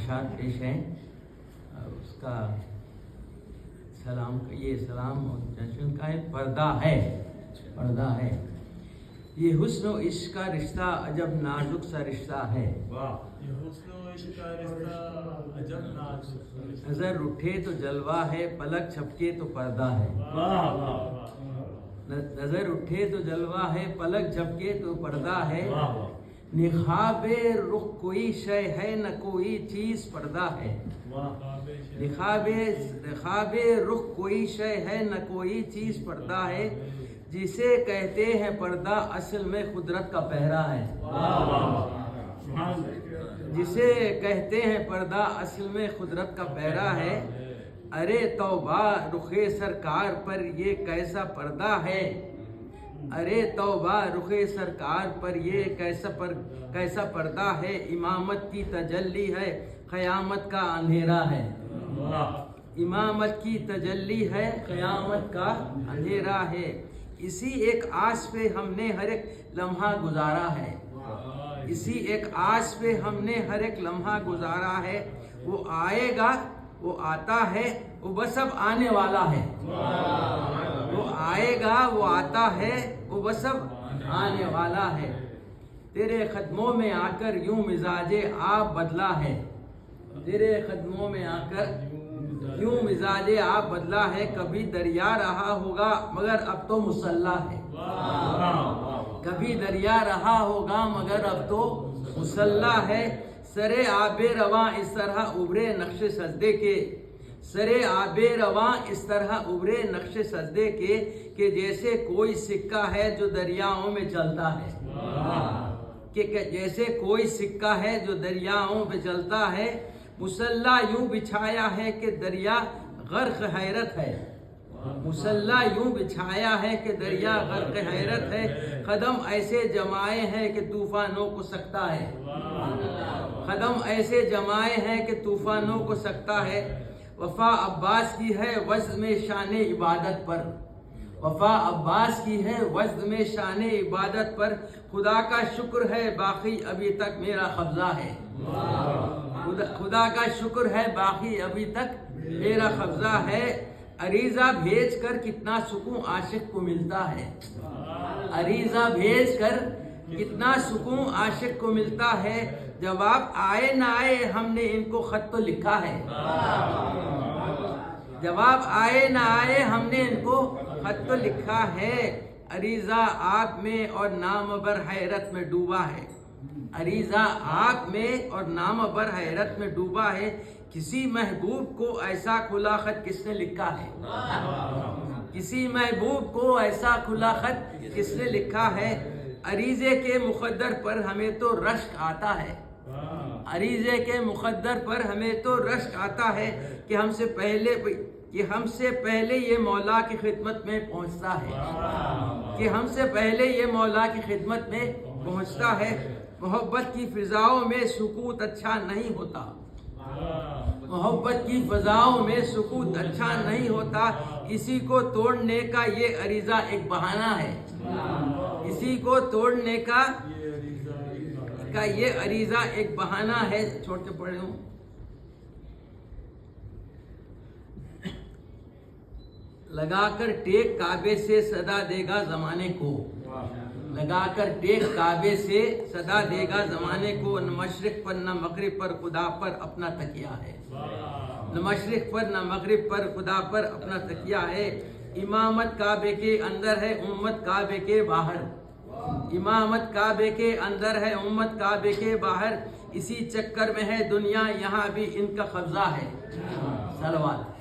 अशात पेश हैं। उसका सलाम, ये सलाम और जश्न का है। पर्दा है। ये हुस्न और इश्क का रिश्ता अजब नाजुक सा रिश्ता है। ये हुस्न और इश्क का रिश्ता अजब नाजुक सा रिश्ता। नजर उठे तो जलवा है, पलक झपके तो पर्दा है। नजर उठे तो जलवा है, पलक झपके तो पर्दा है। निखाबे रुख कोई शय है, न कोई चीज पर्दा है। निखाबे रुख कोई शय है, न कोई चीज पर्दा है। जिसे कहते हैं पर्दा असल में कुदरत का पहरा है। जिसे कहते हैं पर्दा असल में कुदरत का पहरा है। अरे तौबा रुखे सरकार पर ये कैसा पर्दा है। अरे तौबा रुखे सरकार पर ये कैसा पर्दा है। इमामत की तजल्ली है, क़यामत का अंधेरा है। इमामत की तजल्ली है, क़यामत का अंधेरा है। इसी एक आस पे हमने हर एक लम्हा गुजारा है। इसी एक आस पे हमने हर एक लम्हा गुजारा है। वो आएगा, वो आता है, वो बस अब आने वाला है। वो आएगा, वो आता है, वो बस अब आने वाला है। तेरे कदमों में आकर यूं मिजाजे आप बदला है। तेरे कदमों में आकर यूं मिजाजे आप बदला है। कभी दरिया रहा होगा मगर अब तो मुसल्ला है। कभी दरिया रहा होगा मगर अब तो मुसल्ला है। सरे आबे रवां इस तरह उभरे नक्शे सजदे के। सरे आबे रवां इस तरह उभरे नक्शे सजदे के कि जैसे कोई सिक्का है जो दरियाओं में चलता है। कि जैसे कोई सिक्का है जो दरियाओं पे चलता है। मुसल्ला यूं बिछाया है कि दरिया गर्क हैरत है। मुसल्ला यूं बिछाया है कि दरिया गर्क हैरत है। कदम ऐसे जमाए हैं कि तूफानों को सकता है। कदम ऐसे जमाए हैं कि तूफानों को सकता है। वफा अब्बास की है वज़्न में शान इबादत पर। वफा अब्बास की है वज़्न में शान इबादत पर। खुदा का शुक्र है बाकी अभी तक मेरा कब्जा है। खुदा का शुक्र है बाकी अभी तक मेरा कब्जा है। अरीजा भेज कर कितना सुकून आशिक को मिलता है। अरीजा भेज कर कितना सुकून आशिक को मिलता है। जवाब आए ना आए हमने इनको खत तो लिखा है। जवाब आए ना आए हमने इनको खत तो लिखा है। अरीजा आग में और नामबर हैरत में डूबा है। अरीजा आग में और नामबर हैरत में डूबा है। किसी महबूब को ऐसा खुला खत किसने लिखा है। किसी महबूब को ऐसा खुला खत किसने लिखा है। अरीजे के मुकद्दर पर हमें तो रश्क आता है। अरीजे के मुकद्दर पर हमें तो रश्क आता है कि हमसे पहले ये मौला की खिदमत में पहुंचता है। कि हमसे पहले ये मौला की खिदमत में पहुंचता है। मोहब्बत की फिजाओं में सुकूत अच्छा नहीं होता। मोहब्बत की फिजाओं में सुकूत अच्छा नहीं होता। इसी को तोड़ने का ये अरीजा एक बहाना है। इसी को तोड़ने का ये अरीजा एक बहाना है। छोड़ के पढ़े हूँ। लगाकर टेक काबे से सदा देगा जमाने को। लगाकर टेक काबे से सदा देगा जमाने को। न मशरिक पर न मगरिब पर खुदा पर अपना तकिया है। न मशरिक पर न मगरिब पर खुदा पर अपना तकिया है। इमामत काबे के अंदर है, उम्मत काबे के बाहर। इमामत काबे के अंदर है, उम्मत काबे के बाहर। इसी चक्कर में है दुनिया, यहाँ भी इनका कब्जा है। सलवात।